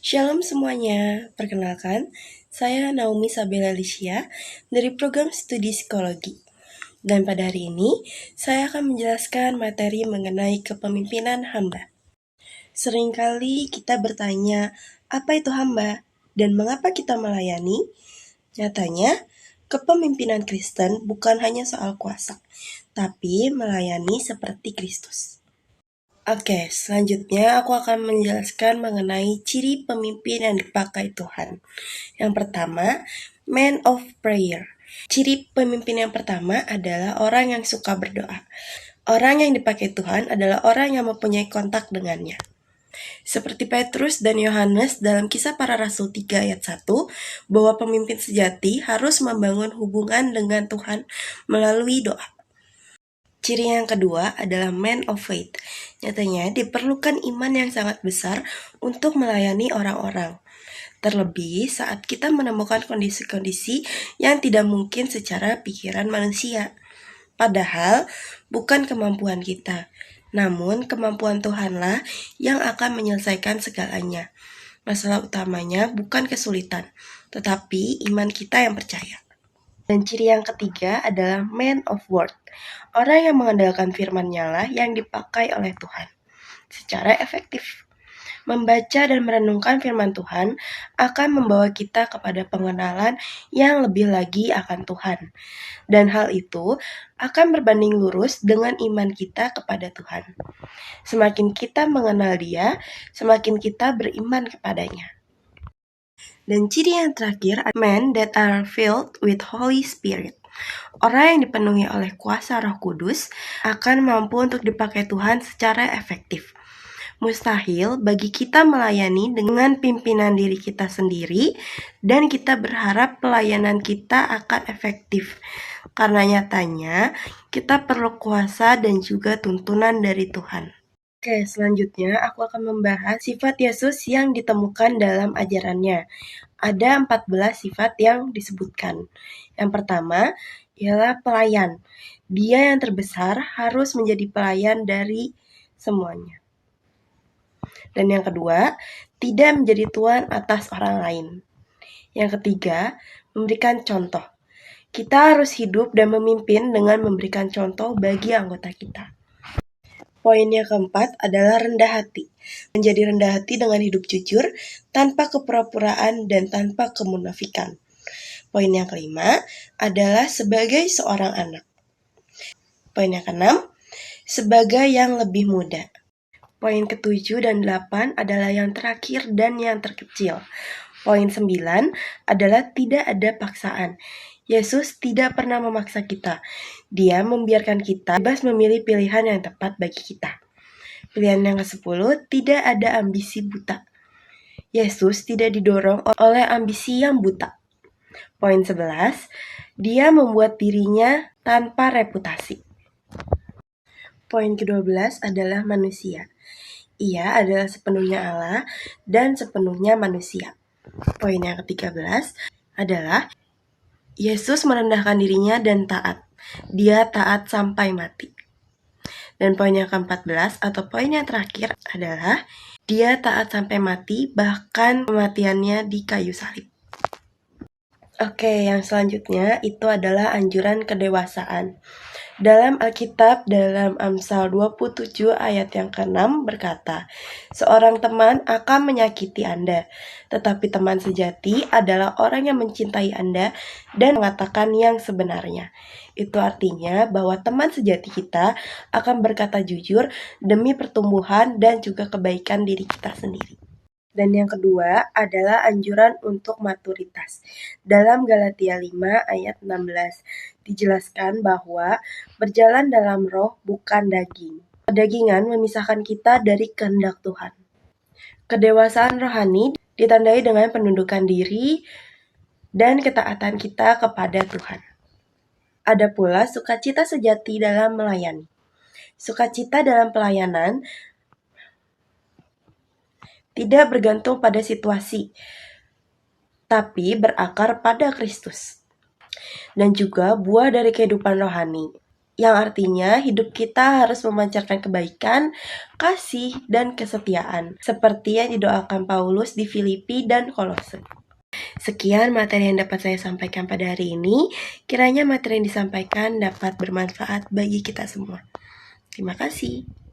Shalom semuanya, perkenalkan, saya Naomi Sabella Alicia dari program studi psikologi. Dan pada hari ini, saya akan menjelaskan materi mengenai kepemimpinan hamba. Seringkali kita bertanya, apa itu hamba dan mengapa kita melayani? Nyatanya, kepemimpinan Kristen bukan hanya soal kuasa, tapi melayani seperti Kristus. Oke, selanjutnya aku akan menjelaskan mengenai ciri pemimpin yang dipakai Tuhan. Yang pertama, man of prayer. Ciri pemimpin yang pertama adalah orang yang suka berdoa. Orang yang dipakai Tuhan adalah orang yang mempunyai kontak dengannya. Seperti Petrus dan Yohanes dalam Kisah Para Rasul 3 ayat 1, bahwa pemimpin sejati harus membangun hubungan dengan Tuhan melalui doa. Ciri yang kedua adalah man of faith. Nyatanya diperlukan iman yang sangat besar untuk melayani orang-orang. Terlebih saat kita menemukan kondisi-kondisi yang tidak mungkin secara pikiran manusia. Padahal bukan kemampuan kita, namun kemampuan Tuhanlah yang akan menyelesaikan segalanya. Masalah utamanya bukan kesulitan, tetapi iman kita yang percaya. Dan ciri yang ketiga adalah man of word. Orang yang mengandalkan firman-Nya lah yang dipakai oleh Tuhan secara efektif. Membaca dan merenungkan firman Tuhan akan membawa kita kepada pengenalan yang lebih lagi akan Tuhan. Dan hal itu akan berbanding lurus dengan iman kita kepada Tuhan. Semakin kita mengenal Dia, semakin kita beriman kepadanya. Dan ciri yang terakhir, men that are filled with Holy Spirit. Orang yang dipenuhi oleh kuasa Roh Kudus akan mampu untuk dipakai Tuhan secara efektif. Mustahil bagi kita melayani dengan pimpinan diri kita sendiri dan kita berharap pelayanan kita akan efektif. Karena nyatanya kita perlu kuasa dan juga tuntunan dari Tuhan. Oke, selanjutnya aku akan membahas sifat Yesus yang ditemukan dalam ajarannya. Ada 14 sifat yang disebutkan. Yang pertama ialah pelayan. Dia yang terbesar harus menjadi pelayan dari semuanya. Dan yang kedua, tidak menjadi tuan atas orang lain. Yang ketiga, memberikan contoh. Kita harus hidup dan memimpin dengan memberikan contoh bagi anggota kita. Poin yang keempat adalah rendah hati. Menjadi rendah hati dengan hidup jujur, tanpa kepura-puraan dan tanpa kemunafikan. Poin yang kelima adalah sebagai seorang anak. Poin yang keenam, sebagai yang lebih muda. Poin ke-7 dan 8 adalah yang terakhir dan yang terkecil. Poin 9 adalah tidak ada paksaan. Yesus tidak pernah memaksa kita. Dia membiarkan kita bebas memilih pilihan yang tepat bagi kita. Pilihan yang ke-10, tidak ada ambisi buta. Yesus tidak didorong oleh ambisi yang buta. Poin 11, dia membuat dirinya tanpa reputasi. Poin ke-12 adalah manusia. Ia adalah sepenuhnya Allah dan sepenuhnya manusia. Poin yang ke-13 adalah Yesus merendahkan dirinya dan taat. Dia taat sampai mati. Dan poin yang ke-14 atau poin yang terakhir adalah dia taat sampai mati, bahkan kematiannya di kayu salib. Oke, yang selanjutnya itu adalah anjuran kedewasaan. Dalam Alkitab, dalam Amsal 27 ayat yang ke-6 berkata, seorang teman akan menyakiti Anda, tetapi teman sejati adalah orang yang mencintai Anda dan mengatakan yang sebenarnya. Itu artinya bahwa teman sejati kita akan berkata jujur demi pertumbuhan dan juga kebaikan diri kita sendiri. Dan yang kedua adalah anjuran untuk maturitas. Dalam Galatia 5 ayat 16 dijelaskan bahwa berjalan dalam roh bukan daging. Kedagingan memisahkan kita dari kehendak Tuhan. Kedewasaan rohani ditandai dengan penundukan diri dan ketaatan kita kepada Tuhan. Ada pula sukacita sejati dalam melayani. Sukacita dalam pelayanan tidak bergantung pada situasi, tapi berakar pada Kristus. Dan juga buah dari kehidupan rohani. yang artinya hidup kita harus memancarkan kebaikan, kasih, dan kesetiaan, seperti yang didoakan Paulus di Filipi dan Kolose. Sekian materi yang dapat saya sampaikan pada hari ini. Kiranya materi yang disampaikan dapat bermanfaat bagi kita semua. Terima kasih.